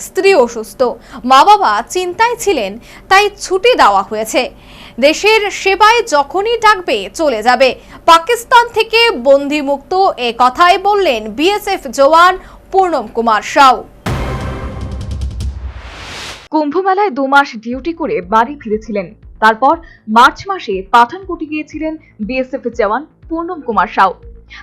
স্ত্রী অসুস্থ, মা বাবা চিন্তায় ছিলেন, তাই ছুটি দেওয়া হয়েছে। দেশের সেবায় যখনই ডাকবে চলে যাবে। পাকিস্তান থেকে বন্দিমুক্ত এ কথাই বললেন বিএসএফ জওয়ান পূর্ণম কুমার সাউ। কুম্ভমেলায় 2 মাস ডিউটি করে বাড়ি ফিরেছিলেন। তারপর মার্চ মাসে পাঠানকোটে গিয়েছিলেন বিএসএফ জওয়ান পূর্ণম কুমার সাউ।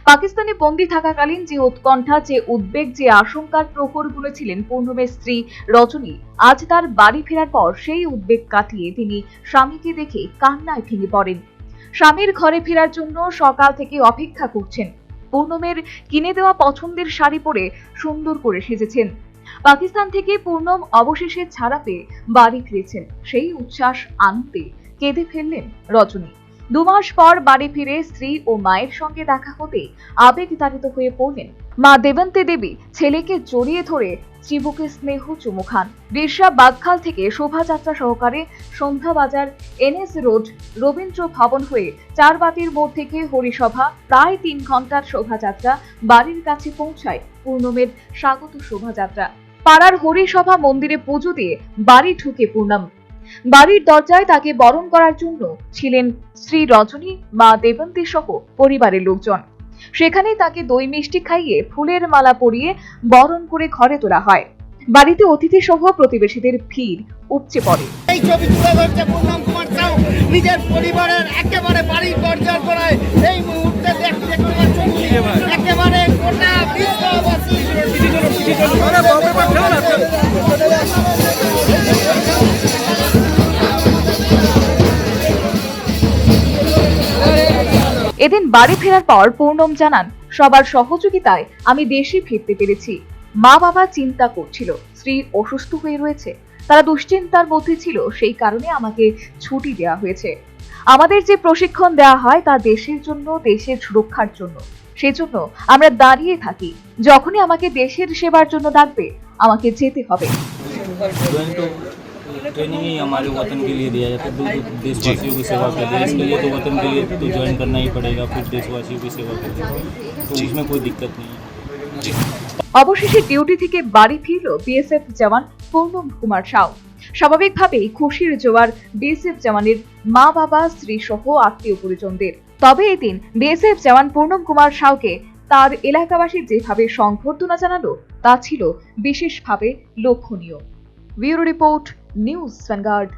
পাকিস্তানে বন্দী থাকাকালীন যে উৎকণ্ঠা, যে উদ্বেগ, যে আশঙ্কার প্রহর গুনেছিলেন পূর্ণমের স্ত্রী রজনী, আজ তার বাড়ি ফেরার পর সেই উদ্বেগ কাটিয়ে তিনি স্বামীকে দেখে কান্নায় ভেঙে পড়েন। স্বামীর ঘরে ফেরার জন্য সকাল থেকে অপেক্ষা করছেন। পূর্ণমের কিনে দেওয়া পছন্দের শাড়ি পরে সুন্দর করে সেজেছেন। পাকিস্তান থেকে পূর্ণম অবশেষে ছাড়া পেয়ে বাড়ি ফিরেছেন। সেই উচ্ছ্বাস আনন্দে কেঁদে ফেললেন রজনী। 2 মাস পর বাড়ি ফিরে স্ত্রী ও মায়ের সঙ্গে দেখা হতে আবেগতাড়িত হয়ে পড়লেন মা দেবন্তী দেবী। ছেলেকে জড়িয়ে ধরে চিবুকে স্নেহ চুমু খান। বিরসা বাগখাল থেকে শোভাযাত্রা সহকারে সন্ধ্যা বাজার, এনএস রোড, রবীন্দ্র ভবন হয়ে চারবাতির মোড় থেকে হরিসভা, প্রায় 3 ঘন্টার শোভাযাত্রা বাড়ির কাছে পৌঁছায় পূর্ণমের স্বাগত শোভাযাত্রা। পাড়ার হরিসভা মন্দিরে পুজো দিয়ে বাড়ি ঢুকে পূর্ণম। বাড়ির দরজায় তাকে বরণ করার জন্য ছিলেন শ্রী রজনী, মা দেবন্তী সহ পরিবারের লোকজন। সেখানেই তাকে দই মিষ্টি খাইয়ে ফুলের মালা পরিয়ে বরণ করে ঘরে তোলা হয়। বাড়িতে অতিথি সহ প্রতিবেশীদের ভিড় উপচে পড়ে। এই ছবি তুলে ধরছে পূর্ণম কুমার সাউ নিজের পরিবারের একেবারে বাড়ির দরজার গোড়ায় এই মুহূর্তে দেখতে পাচ্ছেন একেবারে গোটা বিশ্ববাসী। এদিন বাড়ি ফেরার পর পূর্ণম জানান, সবার সহযোগিতায় আমি দেশে ফিরতে পেরেছি। মা বাবা চিন্তা করছিল, স্ত্রী অসুস্থ হয়ে রয়েছে, তারা দুশ্চিন্তার মধ্যে ছিল, সেই কারণে আমাকে ছুটি দেওয়া হয়েছে। আমাদের যে প্রশিক্ষণ দেওয়া হয় তা দেশের জন্য, দেশের সুরক্ষার জন্য। সেজন্য আমরা দাঁড়িয়ে থাকি। যখনই আমাকে দেশের সেবার জন্য ডাকবে আমাকে যেতে হবে। ट्रेनिंग ही हमारे वतन के लिए दिया जाता है। देशवासियों की सेवा कर रहे हैं, इसके लिए तो वतन के लिए तो ज्वाइन करना ही पड़ेगा, फिर देशवासियों की सेवा करेंगे, तो उसमें कोई दिक्कत नहीं है। অবশেষে ডিউটি থেকে বাড়ি ফিরল বিএসএফ জওয়ান পূর্ণম কুমার সাউ। স্বাভাবিকভাবেই খুশির জোয়ার বিএসএফ জওয়ানের মা বাবা, স্ত্রী সহ আত্মীয় পরিজনদের। তবে এদিন বিএসএফ জওয়ান পূর্ণম কুমার সাউকে তার এলাকাবাসী যেভাবে সংবর্ধনা জানালো তা ছিল বিশেষভাবে লক্ষণীয়। Bureau report, news vanguard.